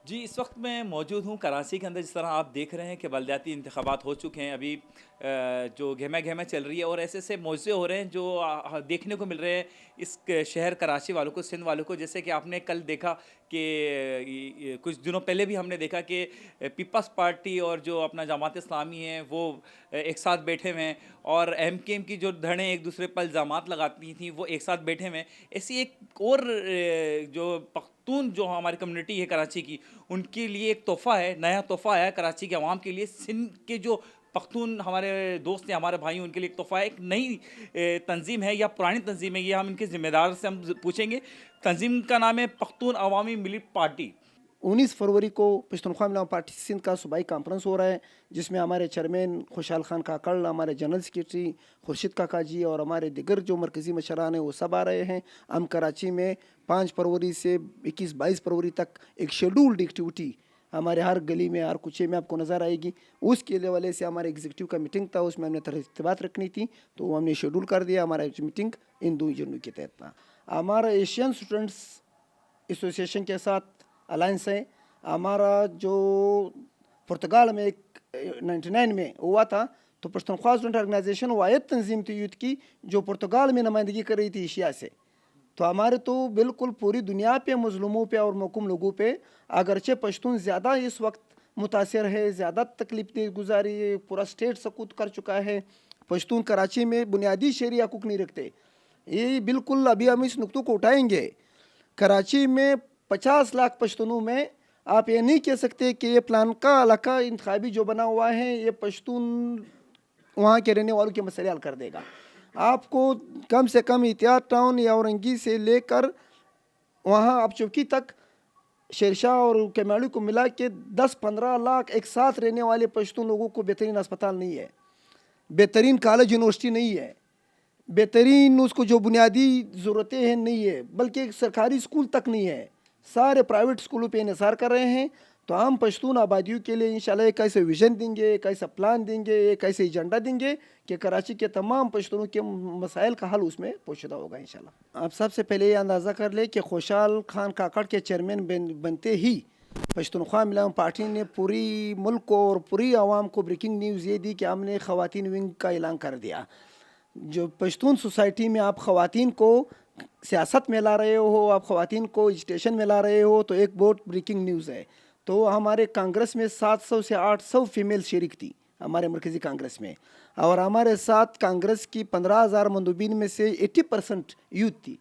جی، اس وقت میں موجود ہوں کراچی کے اندر. جس طرح آپ دیکھ رہے ہیں کہ بلدیاتی انتخابات ہو چکے ہیں ابھی. جو گہمہ گہمہ چل رہی ہے اور ایسے ایسے موضوع ہو رہے ہیں جو دیکھنے کو مل رہے ہیں اس شہر کراچی والوں کو، سندھ والوں کو. جیسے کہ آپ نے کل دیکھا کہ کچھ دنوں پہلے بھی ہم نے دیکھا کہ پیپلز پارٹی اور جو اپنا جماعت اسلامی ہے وہ ایک ساتھ بیٹھے ہوئے ہیں، اور ایم کے ایم کی جو دھڑیں ایک دوسرے پر الزامات لگاتی تھیں وہ ایک ساتھ بیٹھے ہوئے ہیں. ایسی ایک اور جو پختون جو ہماری کمیونٹی ہے کراچی کی، ان کے لیے ایک تحفہ ہے، نیا تحفہ آیا ہے کراچی کے عوام کے لیے. سندھ کے جو پختون ہمارے دوست ہیں، ہمارے بھائی ہیں، ان کے لیے ایک تحفہ ہے. ایک نئی تنظیم ہے یا پرانی تنظیم ہے، یہ ہم ان کے ذمہ دار سے ہم پوچھیں گے. تنظیم کا نام ہے پختون عوامی ملی پارٹی. 19 فروری کو پشتونخوا ملا پارٹی سندھ کا صوبائی کانفرنس ہو رہا ہے، جس میں ہمارے چیئرمین خوشحال خان کاکڑ، ہمارے جنرل سیکریٹری خورشید کاکا جی اور ہمارے دیگر جو مرکزی مشران ہیں وہ سب آ رہے ہیں. ہم کراچی میں 5 فروری سے 21-22 فروری تک ایک شیڈولڈ ایکٹیویٹی ہمارے ہر گلی میں، ہر کوچے میں آپ کو نظر آئے گی. اس کے حوالے سے ہمارے ایگزیکٹو کا میٹنگ تھا، اس میں ہم نے ترتیبات رکھنی تھی تو ہم نے شیڈول کر دیا. ہمارا میٹنگ ان 2 ایجنڈوں کے تحت تھا. ہمارا ایشین اسٹوڈنٹس ایسوسی ایشن کے ساتھ الائنس ہے. ہمارا جو پرتگال میں ایک 99 میں ہوا تھا، تو پشتونخوا اسٹوڈنٹ آرگنائزیشن واحد تنظیم تھی یوتھ کی جو پرتگال میں نمائندگی کر رہی تھی ایشیا سے. تو ہمارے تو بالکل پوری دنیا پہ مظلوموں پہ اور محکوم لوگوں پہ، اگرچہ پشتون زیادہ اس وقت متاثر ہے، زیادہ تکلیف دہ گزاری ہے، پورا اسٹیٹ سقوط کر چکا ہے. پشتون کراچی میں بنیادی شہری حقوق نہیں رکھتے. یہ بالکل ابھی ہم اس نقطوں کو اٹھائیں گے. کراچی میں 50 لاکھ پشتونوں میں آپ یہ نہیں کہہ سکتے کہ یہ پلان کا علاقہ انتخابی جو بنا ہوا ہے یہ پشتون وہاں کے رہنے والوں کے مسئلے حل کر دے گا. آپ کو کم سے کم احتیاط ٹاؤن یا اورنگی سے لے کر وہاں آپ چوکی تک شیرشاہ اور کیماڑی کو ملا کے 10-15 لاکھ ایک ساتھ رہنے والے پشتون لوگوں کو بہترین اسپتال نہیں ہے، بہترین کالج یونیورسٹی نہیں ہے، بہترین اس کو جو بنیادی ضرورتیں ہیں نہیں ہے، بلکہ سرکاری اسکول تک نہیں ہے. سارے پرائیویٹ اسکولوں پہ انحصار کر رہے ہیں. تو ہم پشتون آبادیوں کے لیے انشاءاللہ ایک ایسے ویژن دیں گے، ایک ایسا پلان دیں گے، ایک ایسے ایجنڈا دیں گے کہ کراچی کے تمام پشتونوں کے مسائل کا حل اس میں پوشیدہ ہوگا انشاءاللہ. آپ سب سے پہلے یہ اندازہ کر لیں کہ خوشحال خان کاکڑ کے چیئرمین بنتے ہی پشتونخوا ملا پارٹی نے پوری ملک کو اور پوری عوام کو بریکنگ نیوز یہ دی کہ ہم نے خواتین ونگ کا اعلان کر دیا. جو پشتون سوسائٹی میں آپ خواتین کو سیاست میں لا رہے ہو، آپ خواتین کو ایجوکیشن میں لا رہے ہو، تو ایک بہت بریکنگ نیوز ہے. تو ہمارے کانگریس میں 700 سے 800 فیمیل شریک تھی ہمارے مرکزی کانگریس میں، اور ہمارے ساتھ کانگریس کی 15,000 مندوبین میں سے 80% یوتھ تھی.